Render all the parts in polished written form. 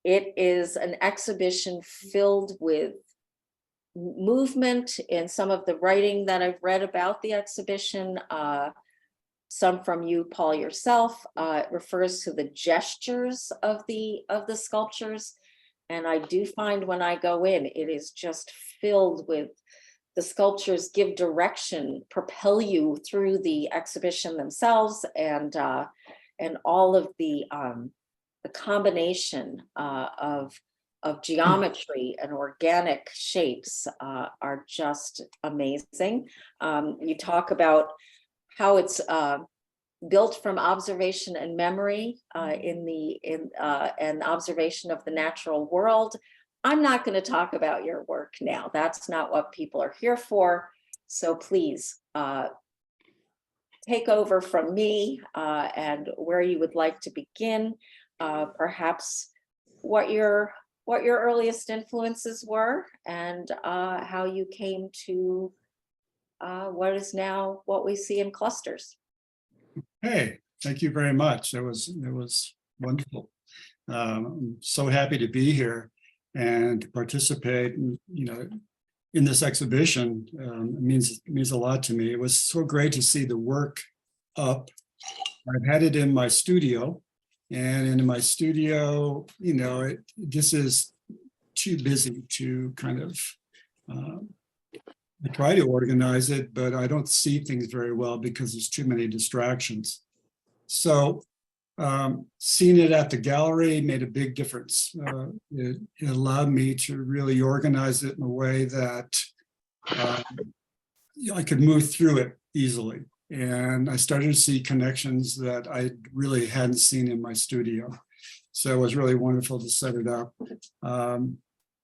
It is an exhibition filled with movement in some of the writing that I've read about the exhibition. Some from you, Paul, yourself. It refers to the gestures of the sculptures. And I do find when I go in, it is just filled with the sculptures give direction, propel you through the exhibition themselves, and all of the combination of geometry and organic shapes are just amazing. You talk about how it's built from observation and memory and observation of the natural world. I'm not going to talk about your work now. That's not what people are here for. So please take over from me and where you would like to begin. Perhaps what your earliest influences were, and how you came to what is now what we see in clusters. Hey, thank you very much. It was wonderful. I'm so happy to be here and to participate. In this exhibition. It means a lot to me. It was so great to see the work up. I've had it in my studio, and in my studio, this is too busy to kind of. I try to organize it, but I don't see things very well because there's too many distractions. So seeing it at the gallery made a big difference. It allowed me to really organize it in a way that I could move through it easily. And I started to see connections that I really hadn't seen in my studio. So it was really wonderful to set it up. I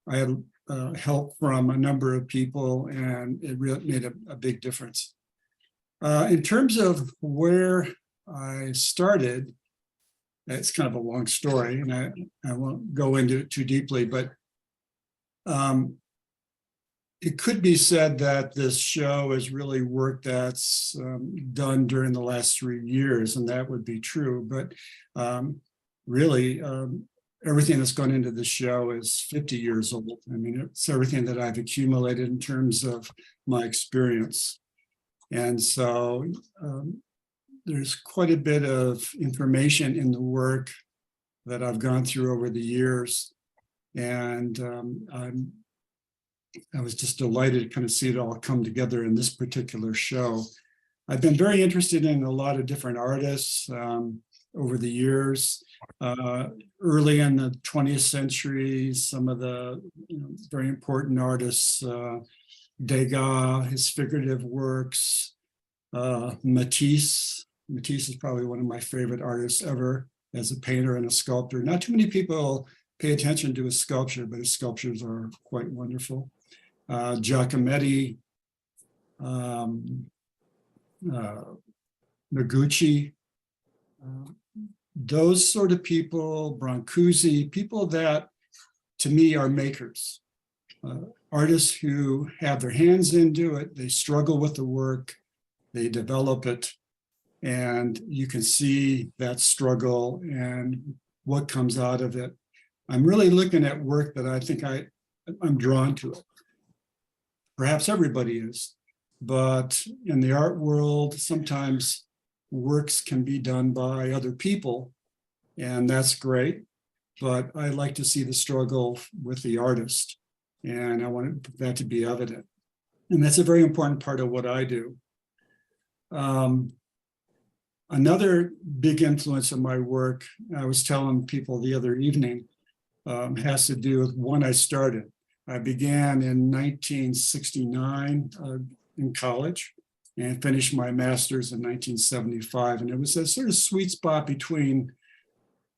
had help from a number of people, and it really made a big difference. In terms of where I started, it's kind of a long story, and I won't go into it too deeply, but it could be said that this show is really work that's done during the last 3 years, and that would be true. But really, everything that's gone into the show is 50 years old. I mean, it's everything that I've accumulated in terms of my experience. And so there's quite a bit of information in the work that I've gone through over the years. And I was just delighted to kind of see it all come together in this particular show. I've been very interested in a lot of different artists over the years. Early in the 20th century, some of the very important artists, Degas, his figurative works, Matisse. Matisse is probably one of my favorite artists ever as a painter and a sculptor. Not too many people pay attention to his sculpture, but his sculptures are quite wonderful. Giacometti, Noguchi, those sort of people, Brancusi, people that to me are makers, artists who have their hands into it, they struggle with the work, they develop it, and you can see that struggle and what comes out of it. I'm really looking at work that I think I'm drawn to it. Perhaps everybody is, but in the art world, sometimes works can be done by other people, and that's great. But I like to see the struggle with the artist, and I want that to be evident. And that's a very important part of what I do. Another big influence of my work, I was telling people the other evening, has to do with when I started. I began in 1969 in college and finished my master's in 1975. And it was a sort of sweet spot between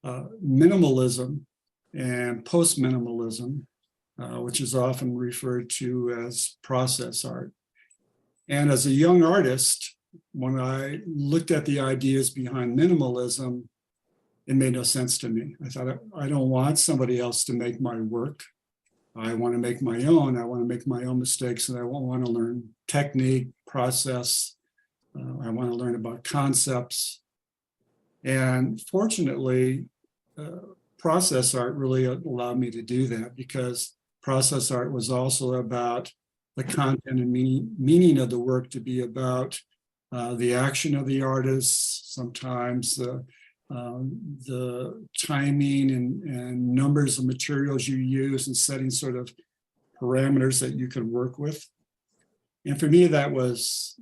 minimalism and post-minimalism, which is often referred to as process art. And as a young artist, when I looked at the ideas behind minimalism, it made no sense to me. I thought, I don't want somebody else to make my work. I want to make my own. I want to make my own mistakes, and I want to learn technique, process. I want to learn about concepts. And fortunately, process art really allowed me to do that, because process art was also about the content and meaning of the work to be about the action of the artist, sometimes the timing and numbers of materials you use, and setting sort of parameters that you could work with. And for me, that was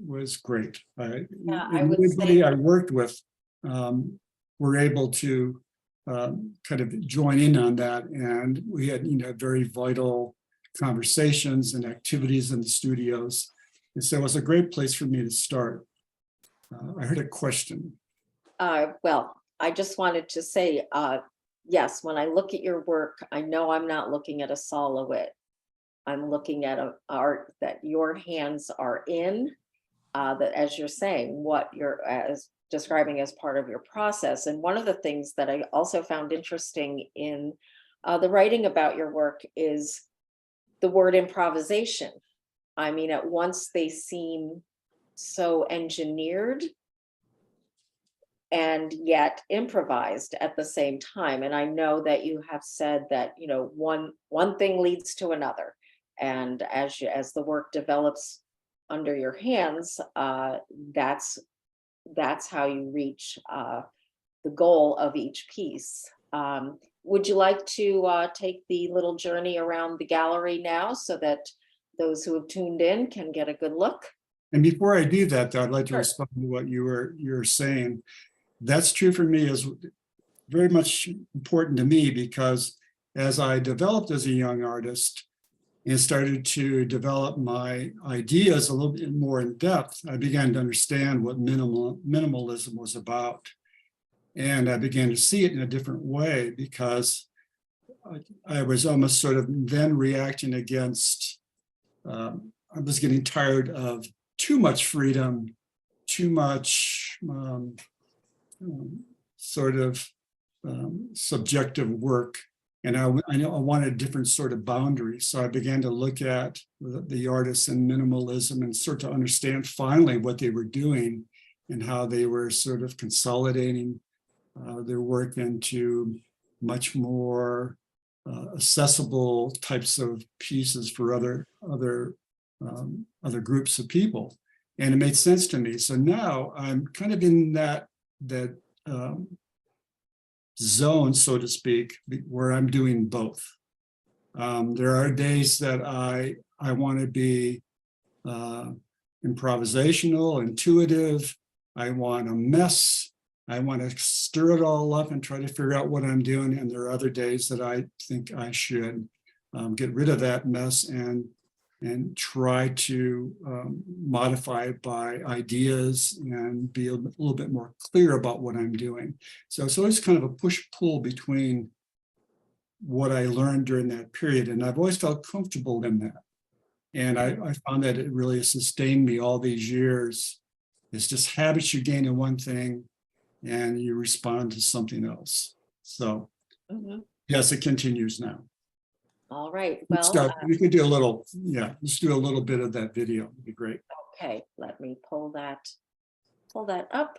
great. Everybody I worked with were able to kind of join in on that, and we had very vital conversations and activities in the studios, and so it was a great place for me to start. I heard a question. Well, I just wanted to say, yes, when I look at your work, I know I'm not looking at a silhouette. I'm looking at art that your hands are in, that, as you're saying, what you're describing as part of your process. And one of the things that I also found interesting in the writing about your work is the word improvisation. I mean, at once they seem so engineered and yet improvised at the same time. And I know that you have said that, one thing leads to another. And as the work develops under your hands, that's how you reach the goal of each piece. Would you like to take the little journey around the gallery now, so that those who have tuned in can get a good look? And before I do that, though, I'd like to Sure. respond to what you're saying. That's true for me, is very much important to me, because as I developed as a young artist and started to develop my ideas a little bit more in depth, I began to understand what minimalism was about. And I began to see it in a different way, because I was almost sort of then reacting against, I was getting tired of too much freedom, too much sort of subjective work. And I know I wanted a different sort of boundary. So I began to look at the artists in minimalism and sort of understand finally what they were doing, and how they were sort of consolidating their work into much more accessible types of pieces for other groups of people. And it made sense to me. So now I'm kind of in that zone, so to speak, where I'm doing both. There are days that I want to be improvisational, intuitive. I want a mess. I want to stir it all up and try to figure out what I'm doing. And there are other days that I think I should get rid of that mess and try to modify it by ideas and be a little bit more clear about what I'm doing. So it's always kind of a push-pull between what I learned during that period. And I've always felt comfortable in that. And I found that it really sustained me all these years. It's just habits you gain in one thing and you respond to something else. So yes, it continues now. All right. Well, we could do a little, let's do a little bit of that video. It'd be great. okay, let me pull that up.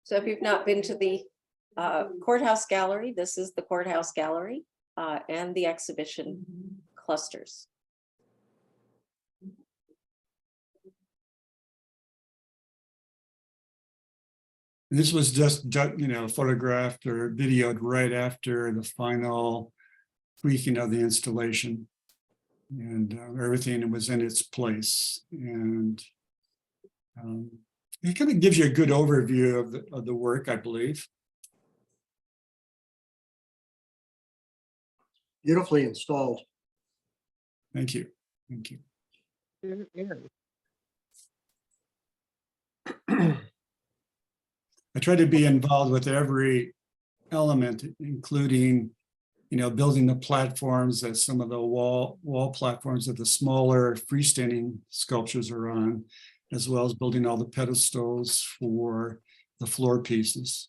So if you've not been to the Courthouse Gallery, this is the Courthouse Gallery and the exhibition clusters. This was just, photographed or videoed right after the final tweaking of the installation, and everything was in its place. And it kind of gives you a good overview of the work, I believe. Beautifully installed. Thank you. Thank you. I try to be involved with every element, including, building the platforms that some of the wall platforms that the smaller freestanding sculptures are on, as well as building all the pedestals for the floor pieces.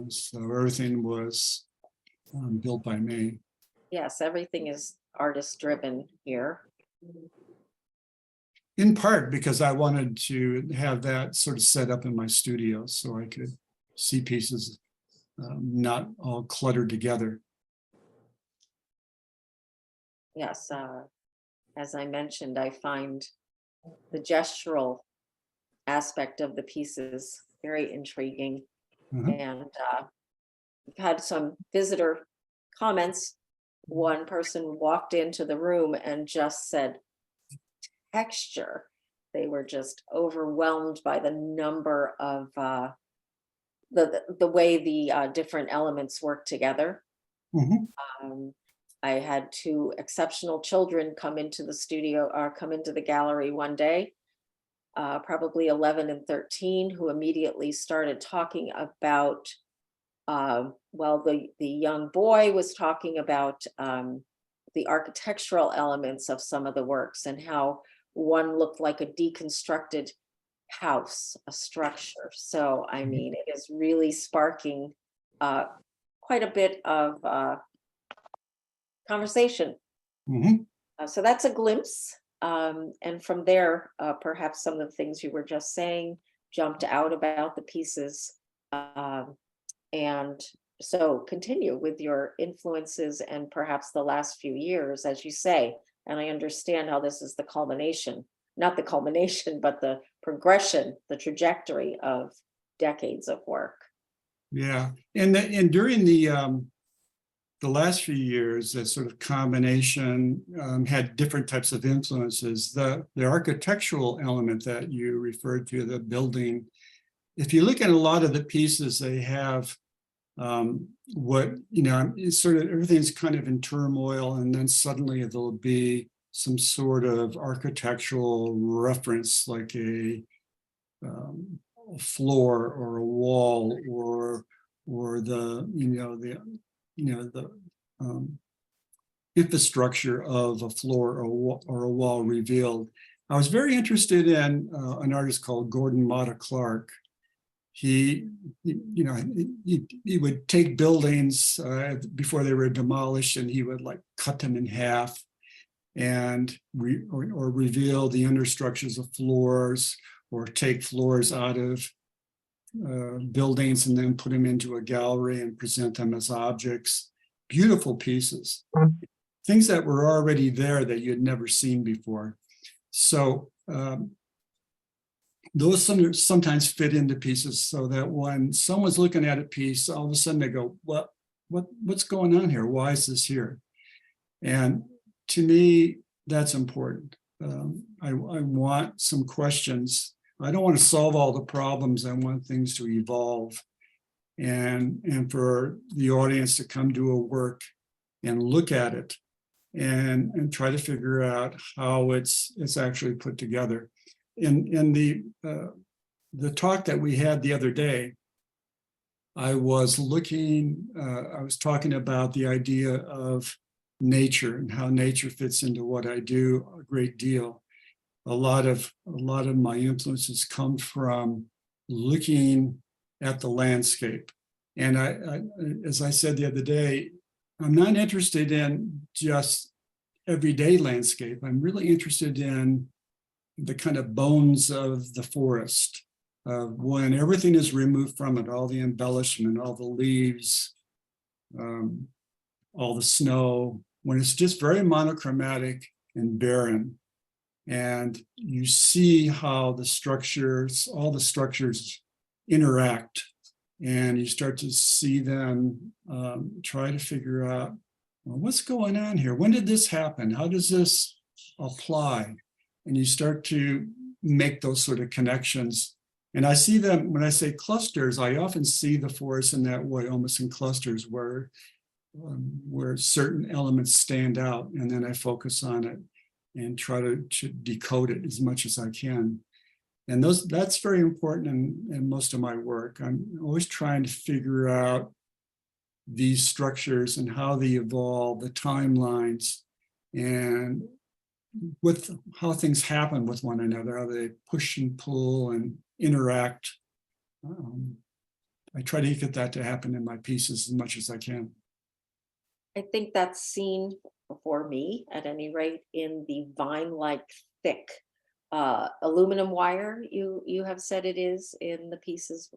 So everything was built by me. Yes, everything is artist driven here. In part because I wanted to have that sort of set up in my studio so I could see pieces not all cluttered together. Yes, as I mentioned, I find the gestural aspect of the pieces very intriguing. Mhm. And we've had some visitor comments. One person walked into the room and just said, texture. They were just overwhelmed by the number of the way the different elements work together. Mhm. I had two exceptional children come into the studio or come into the gallery one day, probably 11 and 13, who immediately started talking about, well, the young boy was talking about the architectural elements of some of the works and how one looked like a deconstructed house, a structure. So, I mean, it is really sparking quite a bit of conversation. Mhm. So that's a glimpse. And from there, perhaps some of the things you were just saying jumped out about the pieces. And so continue with your influences and perhaps the last few years, as you say. And I understand how this is the culmination, not the culmination, but the progression, the trajectory of decades of work. Yeah, and during the last few years, that sort of combination had different types of influences. The architectural element that you referred to, the building, if you look at a lot of the pieces, they have what, it's sort of everything's kind of in turmoil, and then suddenly there'll be some sort of architectural reference, like a floor or a wall or the infrastructure of a floor or a wall revealed. I was very interested in an artist called Gordon Matta Clark. He would take buildings before they were demolished, and he would like cut them in half and or reveal the understructures of floors, or take floors out of buildings and then put them into a gallery and present them as objects. Beautiful pieces, things that were already there that you had never seen before. So those sometimes fit into pieces, so that when someone's looking at a piece, all of a sudden they go, what's going on here? Why is this here? And to me, that's important. I want some questions. I don't want to solve all the problems. I want things to evolve, and for the audience to come to a work and look at it and try to figure out how it's actually put together. In the talk that we had the other day, I was talking about the idea of nature and how nature fits into what I do a great deal. A lot of my influences come from looking at the landscape. And I, as I said the other day, I'm not interested in just everyday landscape. I'm really interested in the kind of bones of the forest, when everything is removed from it, all the embellishment, all the leaves, all the snow, when it's just very monochromatic and barren. And you see how the structures, all the structures interact, and you start to see them try to figure out, well, what's going on here? When did this happen? How does this apply? And you start to make those sort of connections. And I see them, when I say clusters, I often see the forest in that way, almost in clusters where certain elements stand out, and then I focus on it and try to decode it as much as I can. And that's very important in most of my work. I'm always trying to figure out these structures and how they evolve, the timelines, and with how things happen with one another, how they push and pull and interact. I try to get that to happen in my pieces as much as I can. I think that's seen for me, at any rate, in the vine-like thick aluminum wire you have said it is in the pieces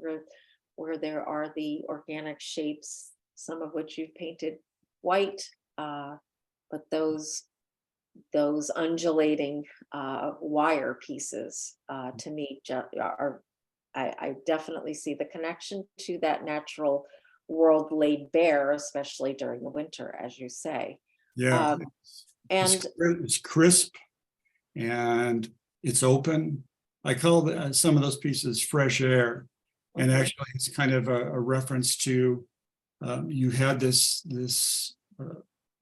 where there are the organic shapes, some of which you've painted white, but those undulating wire pieces to me are, I definitely see the connection to that natural world laid bare, especially during the winter, as you say. Yeah, And it's crisp and it's open. I call some of those pieces fresh air. And actually, it's kind of a reference to you had this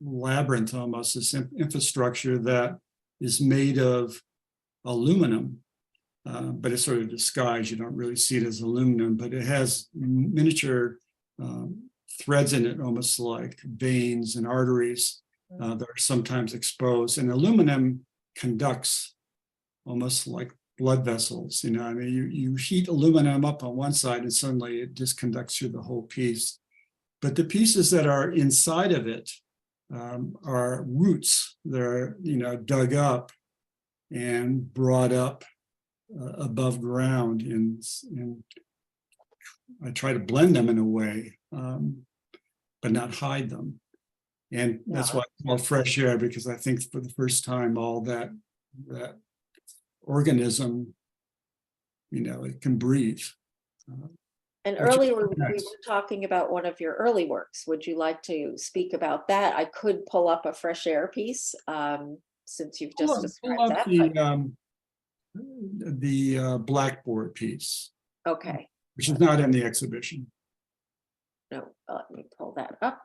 labyrinth, almost this infrastructure that is made of aluminum, but it's sort of disguised. You don't really see it as aluminum, but it has miniature threads in it, almost like veins and arteries that are sometimes exposed. And aluminum conducts almost like blood vessels. You know, I mean, you heat aluminum up on one side and suddenly it just conducts through the whole piece. But the pieces that are inside of it are roots. They're, you know, dug up and brought up above ground, and I try to blend them in a way, but not hide them. And that's why I call it fresh air, because I think for the first time, all that organism, you know, it can breathe. And earlier we were talking about one of your early works. Would you like to speak about that? I could pull up a fresh air piece since you've just described that. The blackboard piece. Okay. Which is not in the exhibition. No, let me pull that up.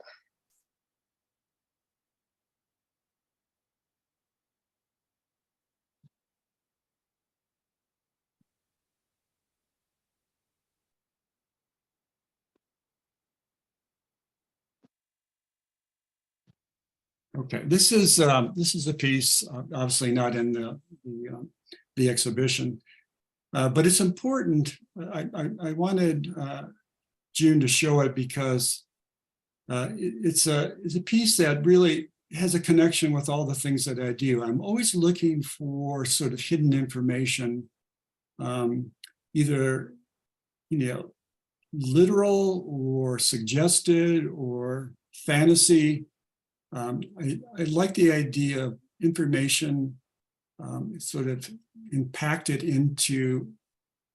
Okay, this is a piece, obviously not in the exhibition, but it's important. I wanted June to show it because it's a piece that really has a connection with all the things that I do. I'm always looking for sort of hidden information, either, you know, literal or suggested or fantasy. I like the idea of information sort of impacted into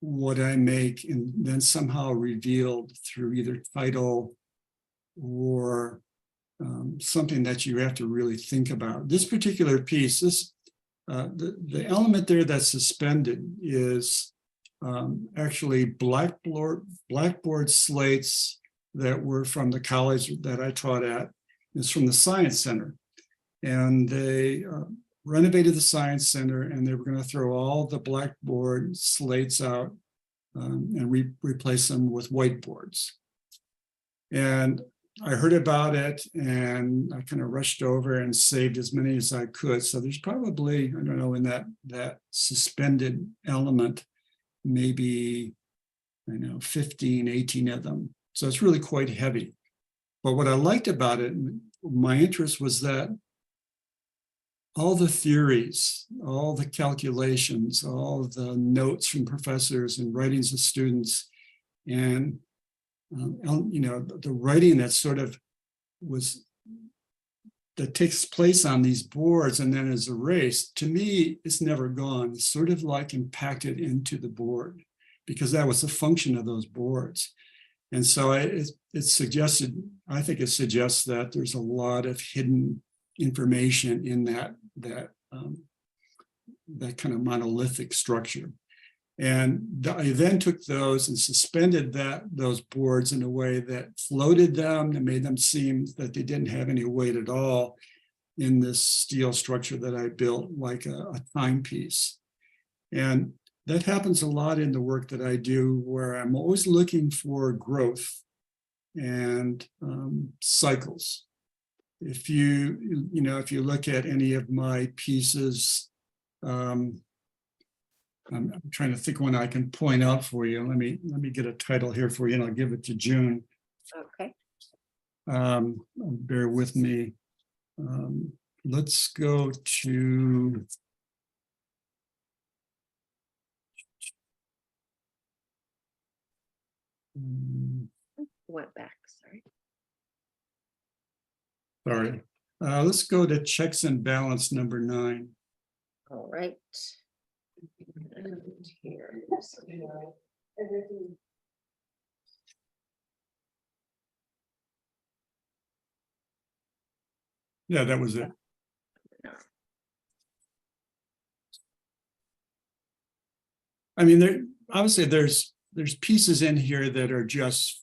what I make and then somehow revealed through either title or something that you have to really think about. This particular piece, the element there that's suspended is actually blackboard slates that were from the college that I taught at. It's from the Science Center. And they renovated the Science Center, and they were going to throw all the blackboard slates out and replace them with whiteboards. And I heard about it, and I kind of rushed over and saved as many as I could. So there's probably, I don't know, in that suspended element, maybe, I know, 15, 18 of them. So it's really quite heavy. But what I liked about it, my interest was that all the theories, all the calculations, all the notes from professors and writings of students, and you know, the writing that sort of that takes place on these boards and then is erased, to me, it's never gone. It's sort of like impacted into the board, because that was the function of those boards. And so it suggested, I think it suggests that there's a lot of hidden information in that kind of monolithic structure. And I then took those and suspended those boards in a way that floated them and made them seem that they didn't have any weight at all in this steel structure that I built like a timepiece. And that happens a lot in the work that I do, where I'm always looking for growth. and cycles. If you look at any of my pieces, I'm trying to think one I can point out for you. Let me get a title here for you, and I'll give it to June. Okay. Bear with me. Let's go to Went back, sorry. sorry. Let's go to checks and balance number 9. All right. And here. Yeah, that was it. I mean, obviously there's pieces in here that are just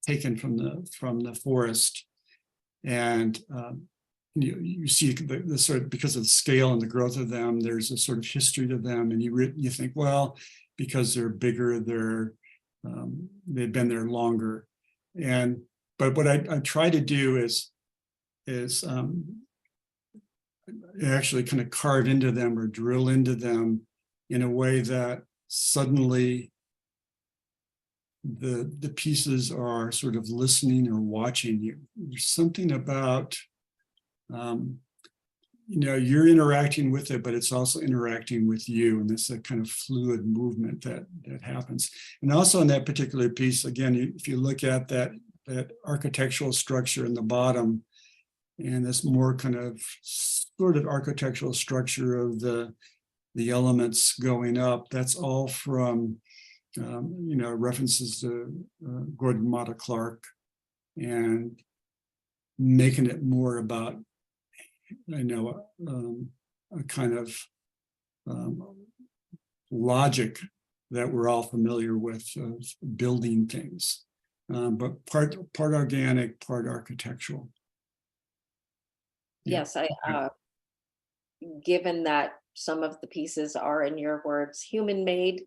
taken from the forest, and you see the sort of, because of the scale and the growth of them, there's a sort of history to them, and you think, well, because they're bigger, they've been there longer, but what I try to do is actually kind of carve into them or drill into them in a way that suddenly the pieces are sort of listening or watching you. There's something about, you're interacting with it, but it's also interacting with you. And it's a kind of fluid movement that happens. And also in that particular piece, again, if you look at that architectural structure in the bottom, and this more kind of sort of architectural structure of the elements going up, that's all from references to Gordon Matta Clark, and making it more about a kind of logic that we're all familiar with of building things, but part organic, part architectural. Yes, given that some of the pieces are, in your words, human-made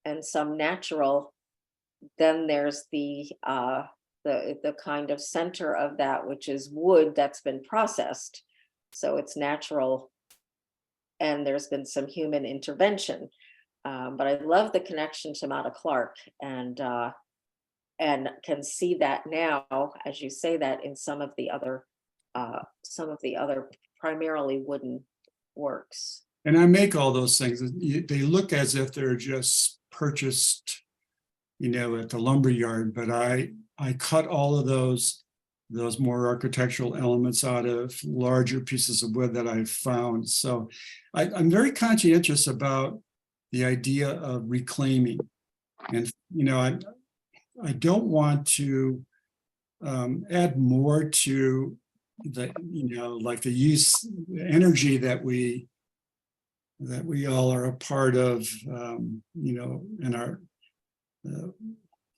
and some natural, then there's the kind of center of that, which is wood that's been processed. So it's natural, and there's been some human intervention. But I love the connection to Matta Clark, and can see that now, as you say that, in some of the other primarily wooden works. And I make all those things. They look as if they're just purchased, at the lumber yard, but I cut all of those more architectural elements out of larger pieces of wood that I've found. So I'm very conscientious about the idea of reclaiming. And, I don't want to add more to like the energy that we all are a part of, in our,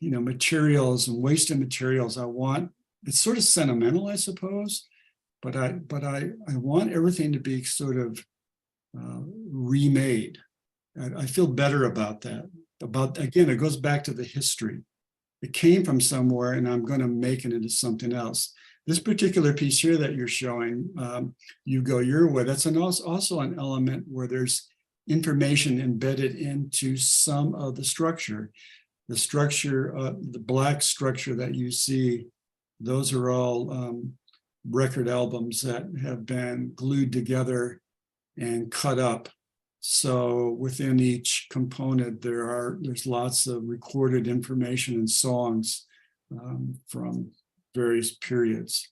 materials and wasted materials. It's sort of sentimental, I suppose, but I want everything to be sort of remade. I feel better about that. Again, it goes back to the history. It came from somewhere, and I'm going to make it into something else. This particular piece here that you're showing, You Go Your Way, that's also an element where there's information embedded into some of the structure. The structure, the black structure that you see, those are all record albums that have been glued together and cut up. So within each component, there's lots of recorded information and songs from various periods.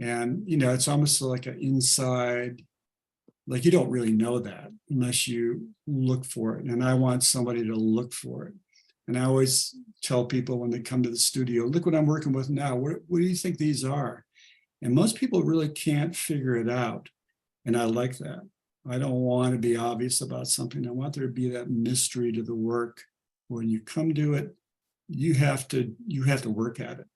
And, it's almost like an inside, like you don't really know that unless you look for it. And I want somebody to look for it. And I always tell people when they come to the studio, look what I'm working with now. What do you think these are? And most people really can't figure it out. And I like that. I don't want to be obvious about something. I want there to be that mystery to the work. When you come to it, you have to work at it.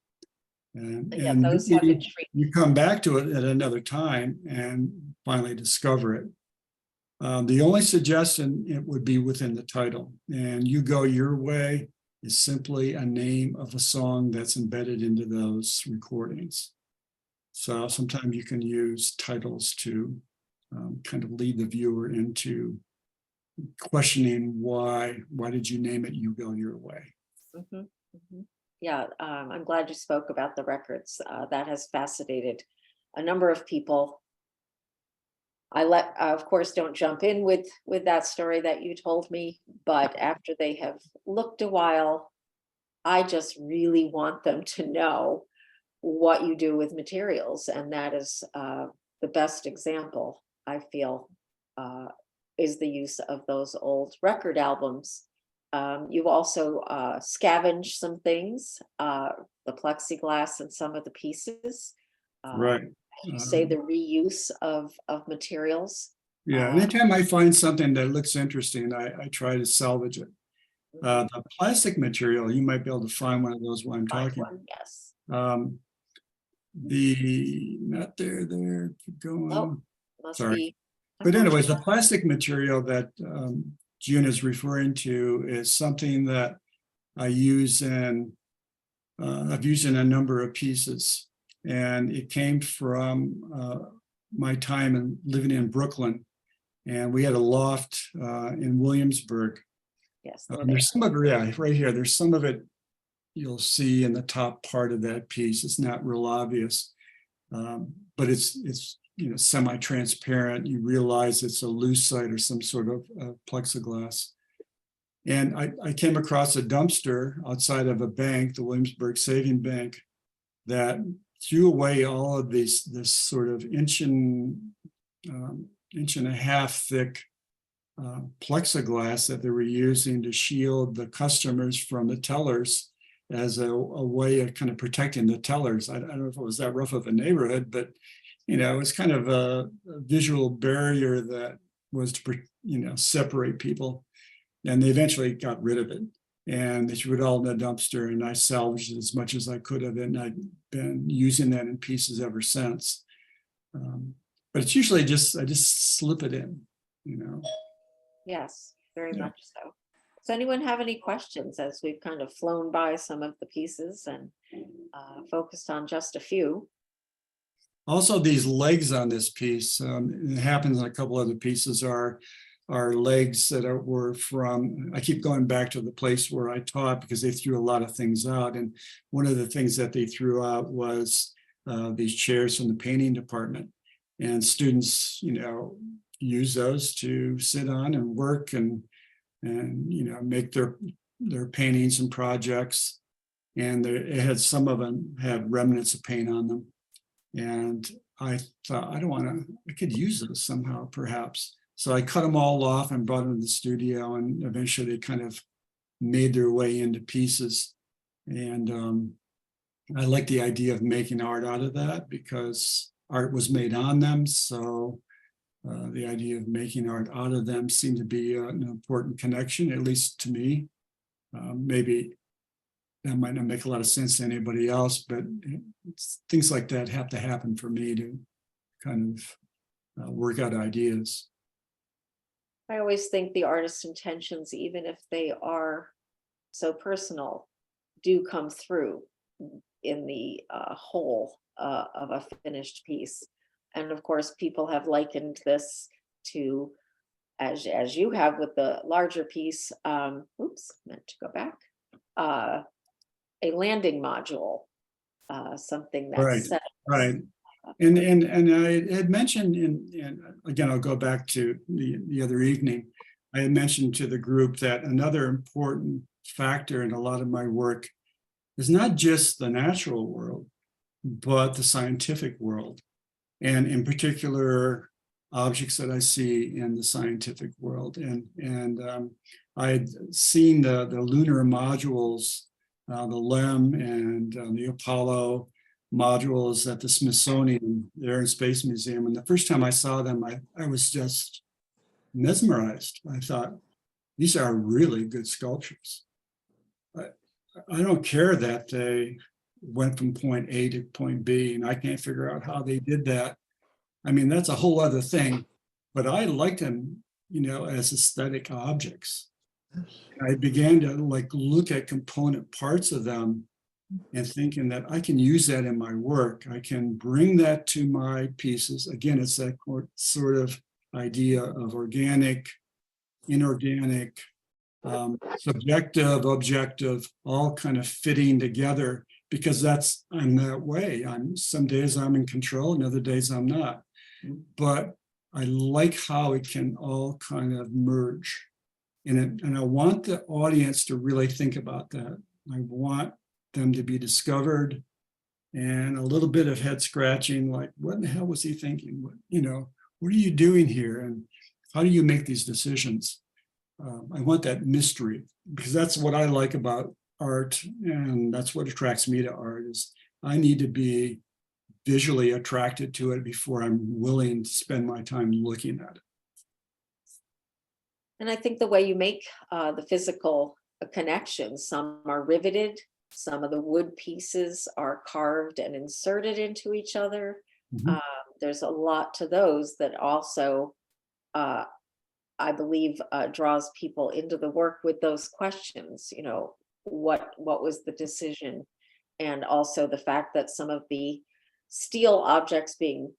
And those have intrigued. You come back to it at another time and finally discover it. The only suggestion, it would be within the title, and You Go Your Way. is simply a name of a song that's embedded into those recordings. So sometimes you can use titles to kind of lead the viewer into questioning why did you name it You Go Your Way? Mhm, mhm. Yeah, I'm glad you spoke about the records. That has fascinated a number of people. Of course, don't jump in with that story that you told me, but after they have looked a while, I just really want them to know what you do with materials, and that is the best example, I feel, is the use of those old record albums. You've also scavenged some things, the plexiglass and some of the pieces. Right. You say the reuse of materials. Yeah, anytime I find something that looks interesting, I try to salvage it. The plastic material, you might be able to find one of those while I'm Find talking. one, yes. Not there, keep Oh, going. must Sorry. be. But anyways, the plastic material that June is referring to is something that I've used in a number of pieces. And it came from my time in living in Brooklyn. And we had a loft in Williamsburg. Yes, There's some of it, yeah, right here. There's some of it you'll see in the top part of that piece. It's not real obvious, but it's semi-transparent. You realize it's a lucite or some sort of plexiglass. And I came across a dumpster outside of a bank, the Williamsburg Saving Bank, that threw away all of this sort of inch and a half thick plexiglass that they were using to shield the customers from the tellers as a way of kind of protecting the tellers. I don't know if it was that rough of a neighborhood, but it was kind of a visual barrier that was to separate people. And they eventually got rid of it. And they threw it all in the dumpster, and I salvaged it as much as I could of it. And I've been using that in pieces ever since. But it's usually I just slip it in, Yes, very Yeah. much so. Does anyone have any questions as we've kind of flown by some of the pieces and focused on just a few? Also, these legs on this piece, it happens in a couple other pieces, are legs that were from, I keep going back to the place where I taught because they threw a lot of things out. And one of the things that they threw out was these chairs from the painting department. And students, use those to sit on and work and make their paintings and projects. And some of them had remnants of paint on them. And I thought, I could use those somehow, perhaps. So I cut them all off and brought them to the studio, and eventually they kind of made their way into pieces. And I like the idea of making art out of that because art was made on them. So the idea of making art out of them seemed to be an important connection, at least to me. Maybe that might not make a lot of sense to anybody else, but things like that have to happen for me to kind of work out ideas. I always think the artist's intentions, even if they are so personal, do come through in the whole of a finished piece. And of course, people have likened this to, as you have with the larger piece, oops, meant to go back, a landing module, something that's Right, set. right. And I had mentioned and again, I'll go back to the other evening. I had mentioned to the group that another important factor in a lot of my work is not just the natural world, but the scientific world. And in particular, objects that I see in the scientific world. And I had seen the lunar modules, the LEM and the Apollo modules at the Smithsonian, the Air and Space Museum. And the first time I saw them, I was just mesmerized. I thought, these are really good sculptures. I don't care that they went from point A to point B, and I can't figure out how they did that. I mean, that's a whole other thing, but I like them, as aesthetic objects. I began to like look at component parts of them and thinking that I can use that in my work. I can bring that to my pieces. Again, it's that sort of idea of organic, inorganic, subjective, objective, all kind of fitting together, because I'm that way. Some days I'm in control and other days I'm not. But I like how it can all kind of merge. And I want the audience to really think about that. I want them to be discovered, and a little bit of head scratching, like, what in the hell was he thinking? What are you doing here? And how do you make these decisions? I want that mystery, because that's what I like about art, and that's what attracts me to art. Is I need to be visually attracted to it before I'm willing to spend my time looking at it. And I think the way you make the physical connections, some are riveted, some of the wood pieces are carved and inserted into each other. Mhm. There's a lot to those that also, I believe, draws people into the work with those questions. What was the decision? And also the fact that some of the steel objects being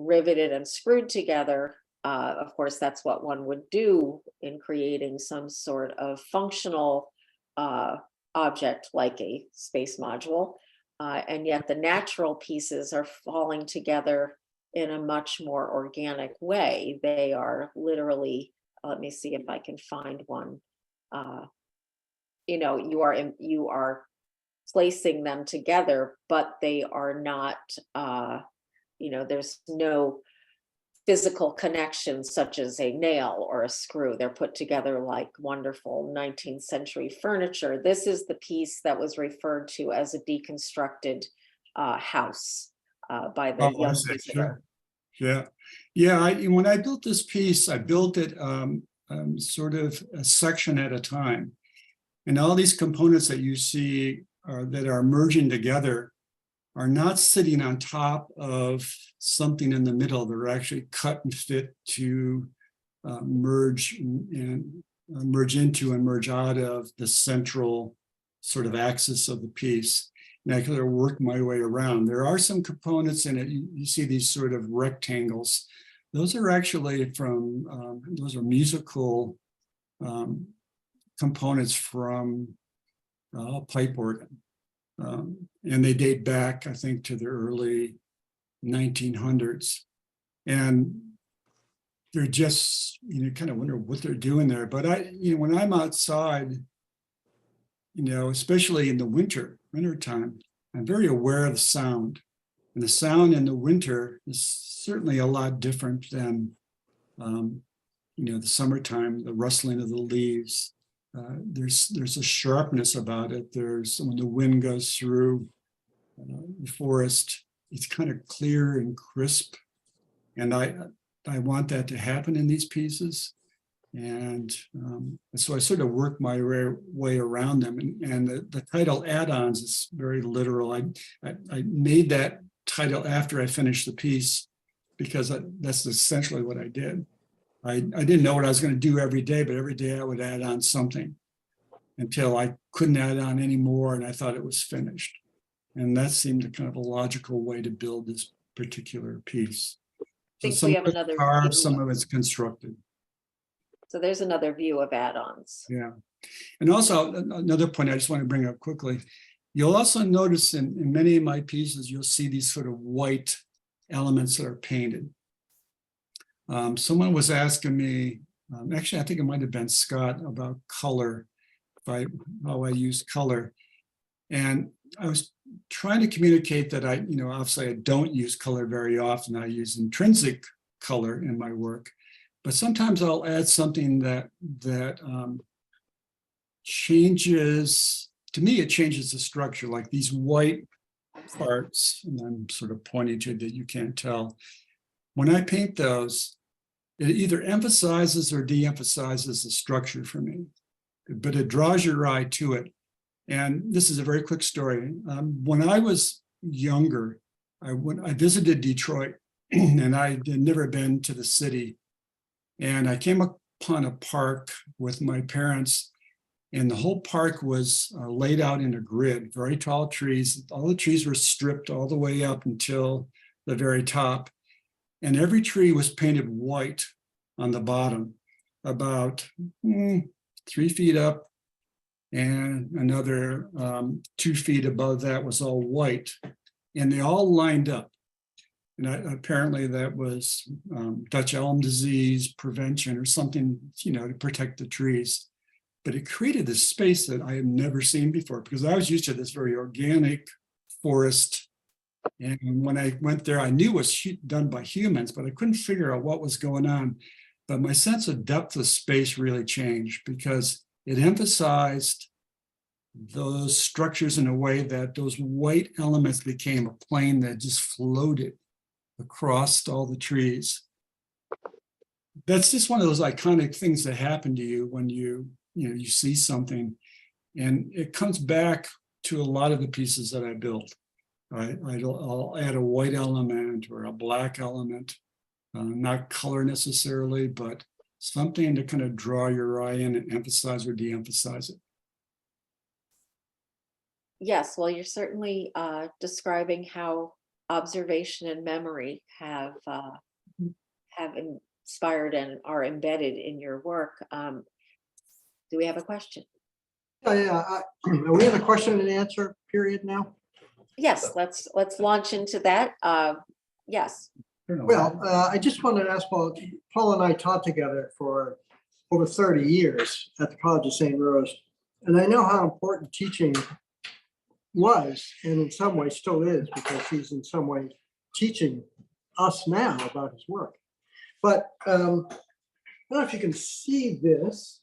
riveted and screwed together, of course, that's what one would do in creating some sort of functional object like a space module. And yet the natural pieces are falling together in a much more organic way. They are literally, let me see if I can find one. You are placing them together, but they are not, there's no physical connection such as a nail or a screw. They're put together like wonderful 19th century furniture. This is the piece that was referred to as a deconstructed house by the Oh, I young see. visitor. Sure. Yeah. When I built this piece, I built it sort of a section at a time. And all these components that you see that are merging together are not sitting on top of something in the middle. They're actually cut and fit to merge into and merge out of the central sort of axis of the piece. And I kind of work my way around. There are some components in it. You see these sort of rectangles. Those are actually those are musical components from pipe organ. And they date back, I think, to the early 1900s. And they're just, kind of wonder what they're doing there. But when I'm outside, especially in the wintertime, I'm very aware of the sound. And the sound in the winter is certainly a lot different than, the summertime, the rustling of the leaves. There's a sharpness about it. When the wind goes through the forest, it's kind of clear and crisp. And I want that to happen in these pieces. And so I sort of work my way around them. And the title Add-ons is very literal. I made that title after I finished the piece, because that's essentially what I did. I didn't know what I was going to do every day, but every day I would add on something until I couldn't add on anymore, and I thought it was finished. And that seemed a kind of a logical way to build this particular piece. I So think some we have of it's another carved, view. some of it's constructed. So there's another view of add-ons. Yeah. And also another point I just want to bring up quickly. You'll also notice in many of my pieces, you'll see these sort of white elements that are painted. Someone was asking me, actually, I think it might have been Scott, about color, how I use color. And I was trying to communicate that obviously I don't use color very often. I use intrinsic color in my work, but sometimes I'll add something that changes, to me, it changes the structure, like these white parts, and I'm sort of pointing to that you can't tell. When I paint those, it either emphasizes or de-emphasizes the structure for me, but it draws your eye to it. And this is a very quick story. When I was younger, I visited Detroit, and I had never been to the city. And I came upon a park with my parents, And the whole park was laid out in a grid, very tall trees. All the trees were stripped all the way up until the very top. And every tree was painted white on the bottom, about 3 feet up, and another 2 feet above that was all white. And they all lined up. And apparently that was Dutch elm disease prevention or something, to protect the trees. But it created this space that I had never seen before, because I was used to this very organic forest. And when I went there, I knew it was done by humans, but I couldn't figure out what was going on. But my sense of depth of space really changed, because it emphasized those structures in a way that those white elements became a plane that just floated across all the trees. That's just one of those iconic things that happen to you when you see something, and it comes back to a lot of the pieces that I built. I'll add a white element or a black element, not color necessarily, but something to kind of draw your eye in and emphasize or de-emphasize it. Yes, well, you're certainly describing how observation and memory have inspired and are embedded in your work. Do we have a question? Yeah, are we in a question and answer period now? Yes, let's launch into that. Yes. Well, I just wanted to ask Paul and I taught together for over 30 years at the College of St. Rose, and I know how important teaching was, and in some ways still is, because he's in some way teaching us now about his work. But I don't know if you can see this.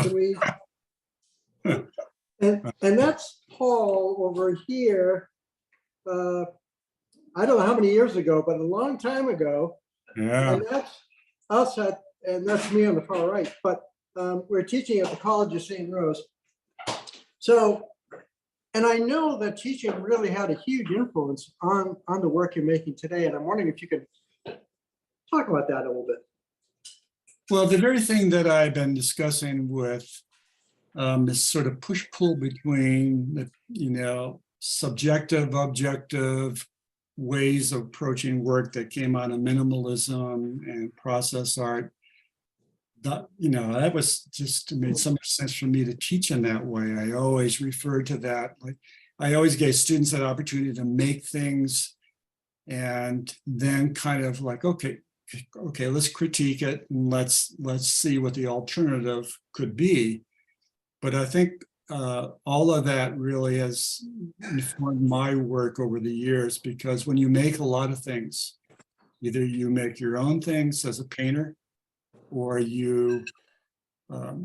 Do we? And that's Paul over here. I don't know how many years ago, but a long time ago. Yeah. And that's us and that's me on the far right. But we're teaching at the College of St. Rose. So, and I know that teaching really had a huge influence on the work you're making today. And I'm wondering if you could talk about that a little bit. Well, the very thing that I've been discussing with this sort of push-pull between the, subjective, objective ways of approaching work that came out of minimalism and process art, that was just made so much sense for me to teach in that way. I always referred to that. Like, I always gave students that opportunity to make things and then kind of like, okay, let's critique it and let's see what the alternative could be. But I think all of that really has informed my work over the years, because when you make a lot of things, either you make your own things as a painter, or you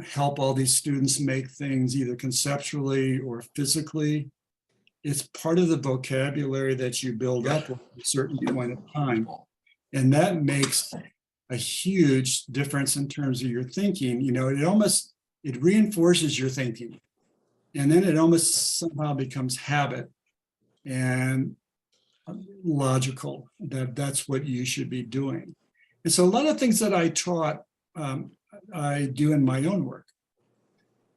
help all these students make things either conceptually or physically, it's part of the vocabulary that you build up at a certain point of time. And that makes a huge difference in terms of your thinking. It reinforces your thinking. And then it almost somehow becomes habit and logical, that's what you should be doing. And so a lot of things that I taught, I do in my own work.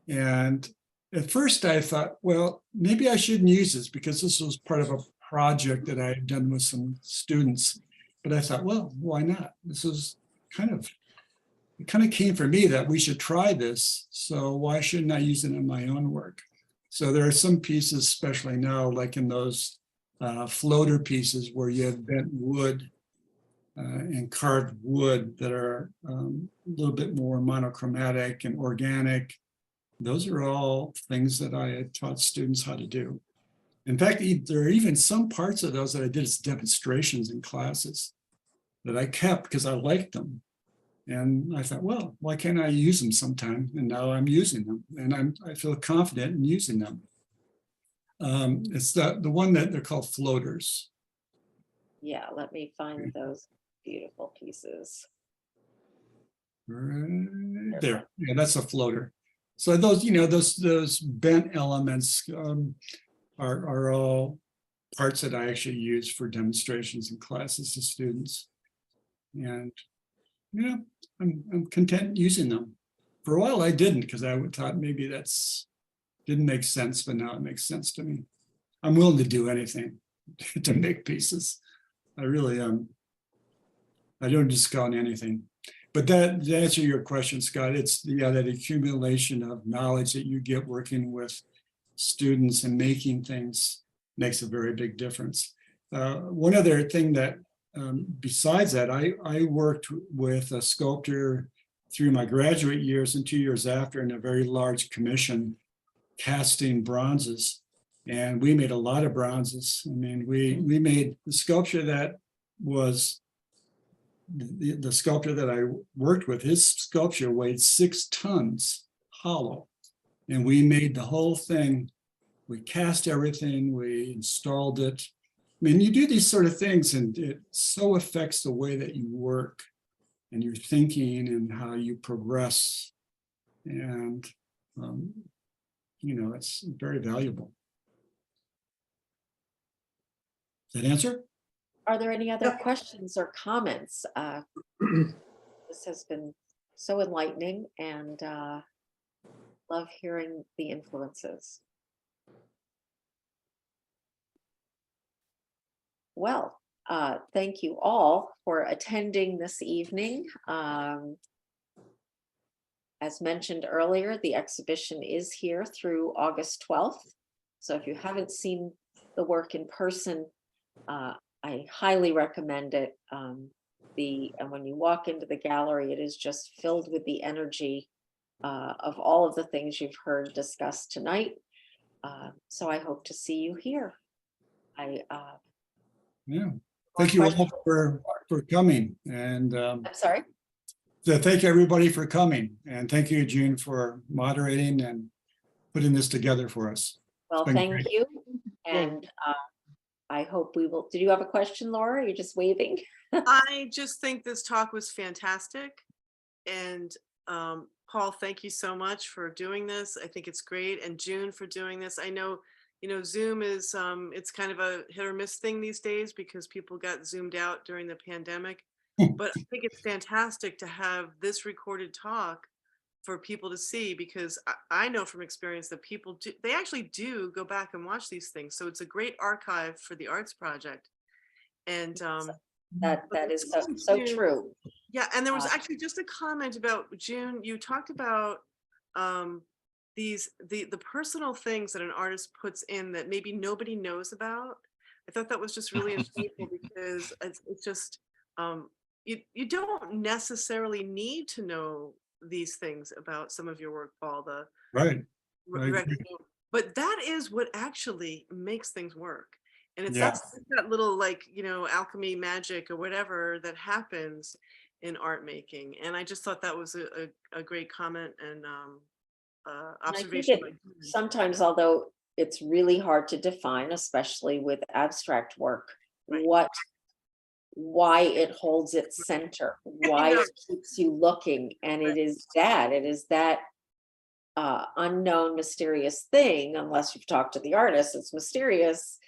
And at first I thought, well, maybe I shouldn't use this, because this was part of a project that I had done with some students. But I thought, well, why not? This is it kind of came for me that we should try this. So why shouldn't I use it in my own work? So there are some pieces, especially now, like in those floater pieces where you have bent wood and carved wood that are a little bit more monochromatic and organic. Those are all things that I had taught students how to do. In fact, there are even some parts of those that I did as demonstrations in classes that I kept because I liked them. And I thought, well, why can't I use them sometime? And now I'm using them, and I feel confident in using them. It's the one that they're called floaters. Yeah, let me find those beautiful pieces. Right there. Yeah, that's a floater. So those bent elements are all parts that I actually use for demonstrations and classes to students. And I'm content using them. For a while, I didn't, because I thought maybe that's didn't make sense, but now it makes sense to me. I'm willing to do anything to make pieces. I really am. I don't discount anything. But that to answer your question, Scott, it's that accumulation of knowledge that you get working with students and making things makes a very big difference. One other thing that besides that, I worked with a sculptor through my graduate years and 2 years after in a very large commission casting bronzes. And we made a lot of bronzes. I mean, we made the sculpture that was the sculptor that I worked with, his sculpture weighed 6 tons hollow. And we made the whole thing. We cast everything, we installed it. I mean, you do these sort of things and it so affects the way that you work and your thinking and how you progress. And, it's very valuable. Does that answer? Are there any other questions or comments? This has been so enlightening and love hearing the influences. Well, thank you all for attending this evening. As mentioned earlier, the exhibition is here through August 12th. So if you haven't seen the work in person, I highly recommend it. And when you walk into the gallery, it is just filled with the energy of all of the things you've heard discussed tonight. So I hope to see you here. Yeah. Thank you all for coming. And I'm sorry. thank everybody for coming. And thank you, June, for moderating and putting this together for us. Well, thank great. you. And I hope we will. Did you have a question, Laura? You're just waving. I just think this talk was fantastic. And Paul, thank you so much for doing this. I think it's great. And June for doing this. I know, Zoom is, it's kind of a hit or miss thing these days because people got zoomed out during the pandemic. But I think it's fantastic to have this recorded talk for people to see, because I know from experience that people they actually do go back and watch these things. So it's a great archive for the arts project. And that is so true. Yeah, and there was actually just a comment about June. You talked about the personal things that an artist puts in that maybe nobody knows about. I thought that was just really insightful because it's just you don't necessarily need to know these things about some of your work, Paul. Right. But that is what actually makes things work. And it's Yeah. that little alchemy magic or whatever that happens in art making. And I just thought that was a great comment and observation. Sometimes, although it's really hard to define, especially with abstract work, Right. why it holds its center, why it keeps you looking. And it is that unknown, mysterious thing, unless you've talked to the artist, it's mysterious,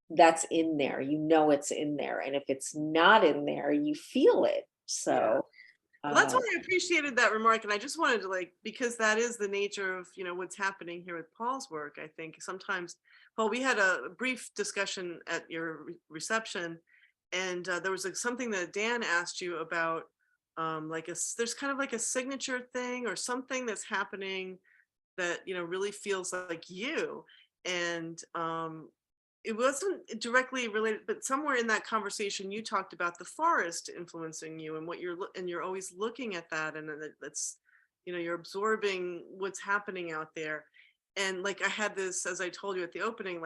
that's in there. It's in there. And if it's not in there, you feel it. So well, that's why I appreciated that remark. And I just wanted to because that is the nature of, what's happening here with Paul's work. I think sometimes, Paul, we had a brief discussion at your reception, and there was something that Dan asked you about, there's kind of like a signature thing or something that's happening that, really feels like you. And it wasn't directly related, but somewhere in that conversation, you talked about the forest influencing you and what you're always looking at that. And that's, you're absorbing what's happening out there. And I had this, as I told you at the opening,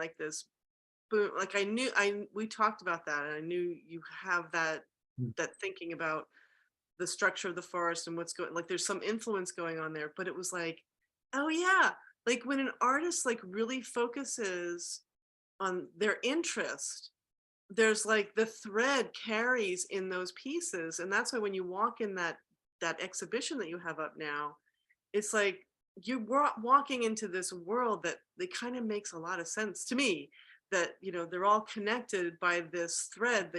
we talked about that, and I knew you have that thinking about the structure of the forest and what's going, there's some influence going on there. But it was oh yeah, when an artist really focuses on their interest, there's the thread carries in those pieces. And that's why when you walk in that exhibition that you have up now, it's you're walking into this world that kind of makes a lot of sense to me, that they're all connected by this thread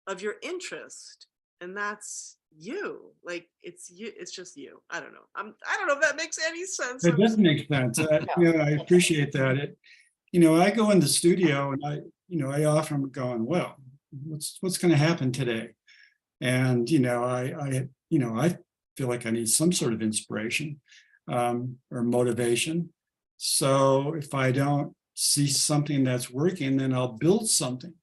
of your interest. and that's you. Like it's you. It's just you. I don't know. I don't know if that makes any sense. It does make sense. I appreciate that. I go in the studio and I often going, well, what's going to happen today? And, I feel like I need some sort of inspiration or motivation. So if I don't see something that's working, then I'll build something.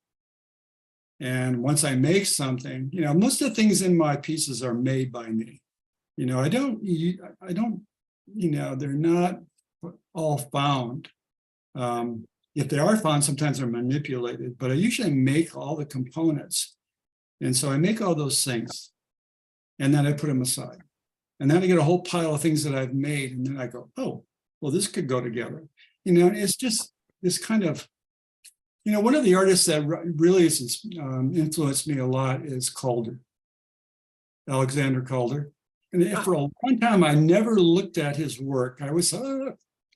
And once I make something, most of the things in my pieces are made by me. I don't, they're not all found. If they are found, sometimes they're manipulated, but I usually make all the components. And so I make all those things and then I put them aside. And then I get a whole pile of things that I've made. And then I go, oh, well, this could go together. It's just this kind of, one of the artists that really has influenced me a lot is Calder, Alexander Calder. And for a long time, I never looked at his work. I was,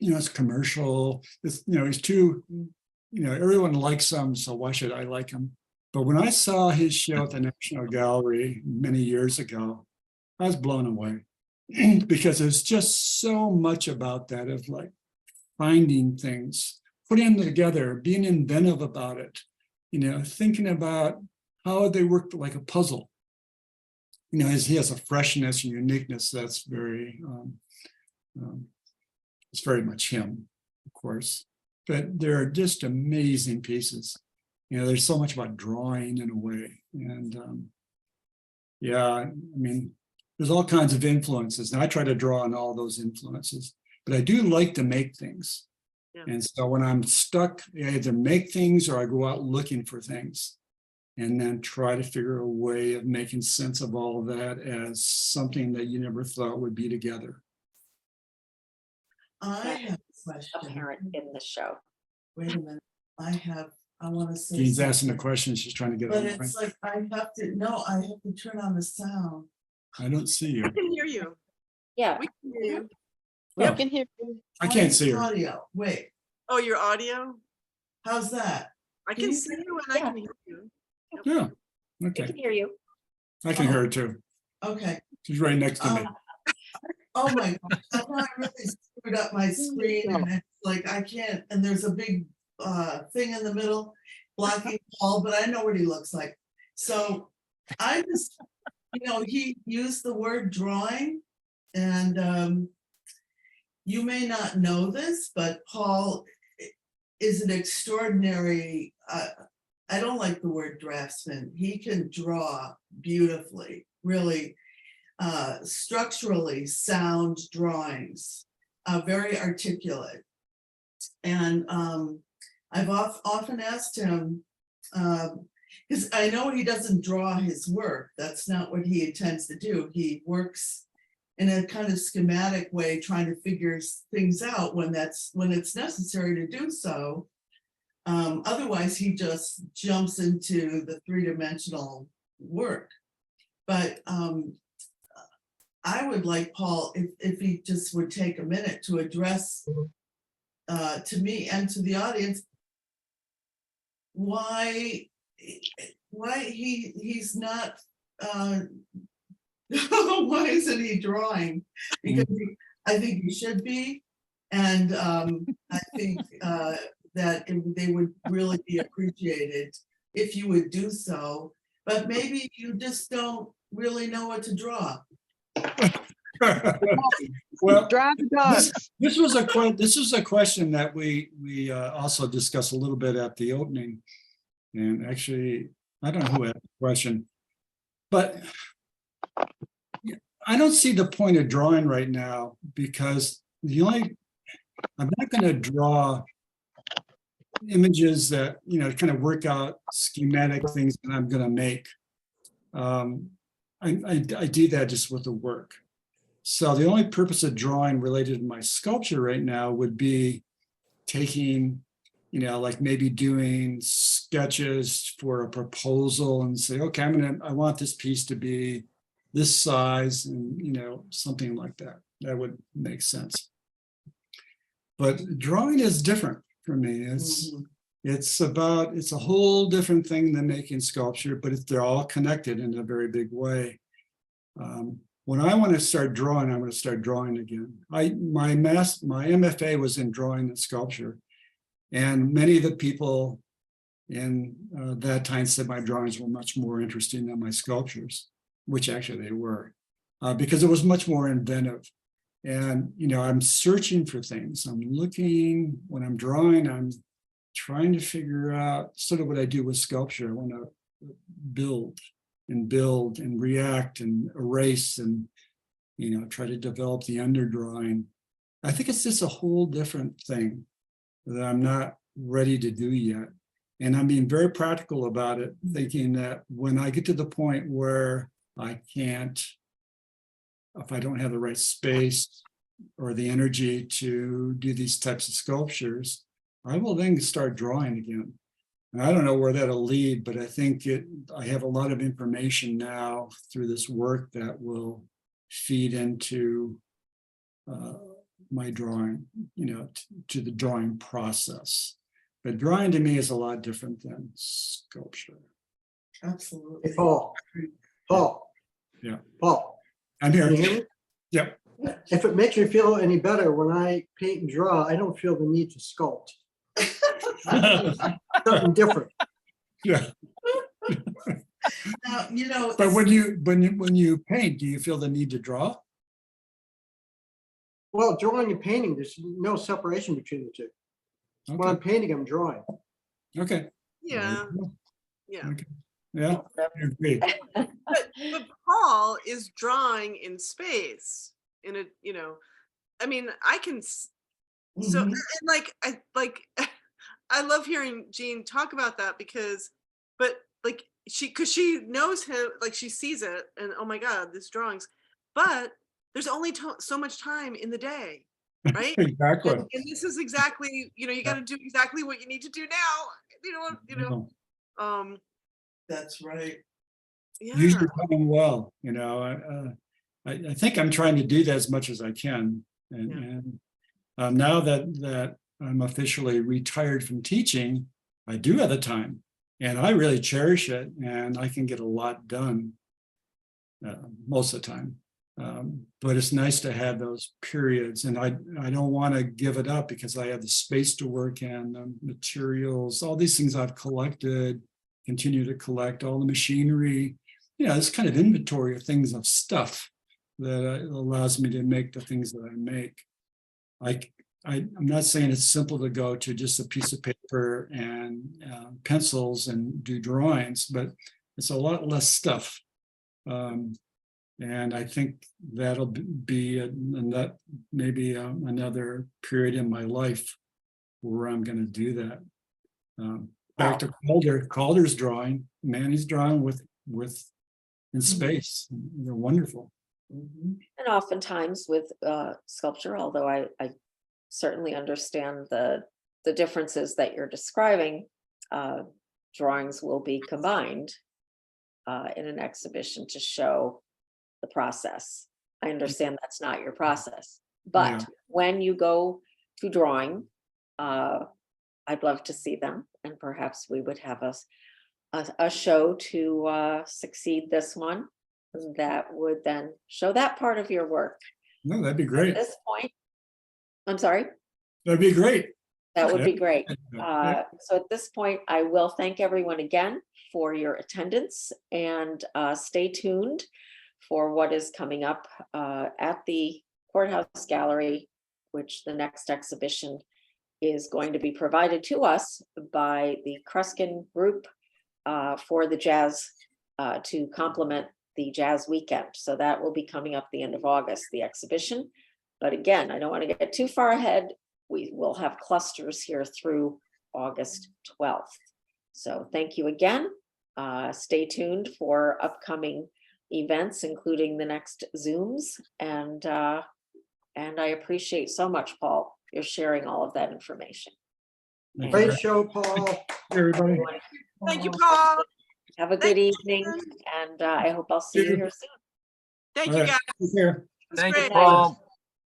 it's commercial. He's too, everyone likes him, so why should I like him? But when I saw his show at the National Gallery many years ago, I was blown away because there's just so much about that of like finding things, putting them together, being inventive about it, thinking about how they work like a puzzle. He has a freshness and uniqueness that's very, it's very much him, of course. But there are just amazing pieces. There's so much about drawing in a way. And there's all kinds of influences. And I try to draw on all those influences, but I do like to make things. Yeah. And so when I'm stuck, I either make things or I go out looking for things and then try to figure a way of making sense of all of that as something that you never thought would be together. I have a question. Apparent in the show. Wait a minute. I want to say. He's asking a question. She's trying to get But on. it's like, I have to turn on the sound. I don't see you. I can hear you. Yeah. We can hear you. Oh, can hear you. I can't see her. Audio. Wait, Oh, your audio? how's that? I Can can you see hear- you and I can hear you. Yeah. We Okay. can hear you. I can hear her too. Okay. She's right next to me. Oh my God. I thought I really screwed up my screen and it's like, I can't, and there's a big thing in the middle blocking Paul, but I know what he looks like. So I just, he used the word drawing and you may not know this, but Paul is an extraordinary, I don't like the word draftsman. He can draw beautifully, really structurally sound drawings, very articulate. And I've often asked him, because I know he doesn't draw his work. That's not what he intends to do. He works in a kind of schematic way, trying to figure things out when it's necessary to do so. Otherwise, he just jumps into the three-dimensional work. But I would like Paul, if he just would take a minute to address to me and to the audience why he's not why isn't he drawing? Because I think he should be, and I think that they would really be appreciated if you would do so. But maybe you just don't really know what to draw. Well, Drive the dogs. this was a question that we also discussed a little bit at the opening, and actually I don't know who asked the question, but I don't see the point of drawing right now because I'm not going to draw images that kind of work out schematic things that I'm going to make. I do that just with the work. So the only purpose of drawing related to my sculpture right now would be taking, like maybe doing sketches for a proposal and say, okay, I want this piece to be this size and, something like that. That would make sense. But drawing is different for me. it's a whole different thing than making sculpture, but they're all connected in a very big way. When I want to start drawing, I'm going to start drawing again. My MFA was in drawing and sculpture, and many of the people in that time said my drawings were much more interesting than my sculptures, which actually they were, because it was much more inventive. And, I'm searching for things. I'm looking, when I'm drawing, I'm trying to figure out sort of what I do with sculpture. I want to build and react and erase and, try to develop the underdrawing. I think it's just a whole different thing that I'm not ready to do yet. And I'm being very practical about it, thinking that when I get to the point where I can't, if I don't have the right space or the energy to do these types of sculptures, I will then start drawing again. And I don't know where that'll lead, but I think I have a lot of information now through this work that will feed into my drawing, to the drawing process. But drawing to me is a lot different than sculpture. Absolutely. Hey, Paul. Yeah. Paul, I'm can you here. hear me? Yep. If it makes you feel any better, when I paint and draw, I don't feel the need to sculpt. Something different. Yeah. Now, But when you paint, do you feel the need to draw? Well, drawing and painting, there's no separation between the two. When I'm Okay. painting, I'm drawing. Okay. Yeah, yeah. Okay. Yeah. I agree. But Paul is drawing in space in a, I mean, I can, so, Mhm. and I love hearing Jean talk about that because she knows him, like she sees it and oh my God, this drawings, but there's only so much time in the day, right? Exactly. And this is exactly, you got to do exactly what you need to do now, That's right. Use yeah. your time well, I think I'm trying to do that as much as I can. And now that I'm officially retired from teaching, I do have the time and I really cherish it and I can get a lot done most of the time. But it's nice to have those periods and I don't want to give it up because I have the space to work in, materials, all these things I've collected, continue to collect, all the machinery, this kind of inventory of things, of stuff that allows me to make the things that I make. I'm not saying it's simple to go to just a piece of paper and pencils and do drawings, but it's a lot less stuff. And I think that'll be maybe another period in my life where I'm going to do that. Back to Calder's drawing, Manny's drawing with in space. They're wonderful. Mhm. And oftentimes with sculpture, although I certainly understand the differences that you're describing, drawings will be combined in an exhibition to show the process. I understand that's not your process, but Yeah. when you go to drawing, I'd love to see them, and perhaps we would have a show to succeed this one that would then show that part of your work. No, that'd be At great. this point, I'm sorry, That'd be great. that would be great. Yeah. So at this point, I will thank everyone again for your attendance and stay tuned for what is coming up at the Courthouse Gallery, which the next exhibition is going to be provided to us by the Kruskin Group for the jazz, to complement the jazz weekend. So that will be coming up the end of August, the exhibition. But again, I don't want to get too far ahead. We will have clusters here through August 12th. So thank you again. Stay tuned for upcoming events, including the next Zooms. And I appreciate so much, Paul, you're sharing all of that information. Thank you Great very show, Paul. much, everybody. Thank you, Paul. Have a Thank good you. evening, and I hope I'll see you here soon. Thank All you, right, guys. take care. That's Thank you, great. Paul.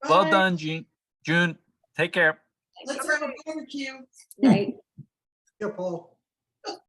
Well Bye. done, June. Take care. Let's have a barbecue. Night. Yeah, Paul.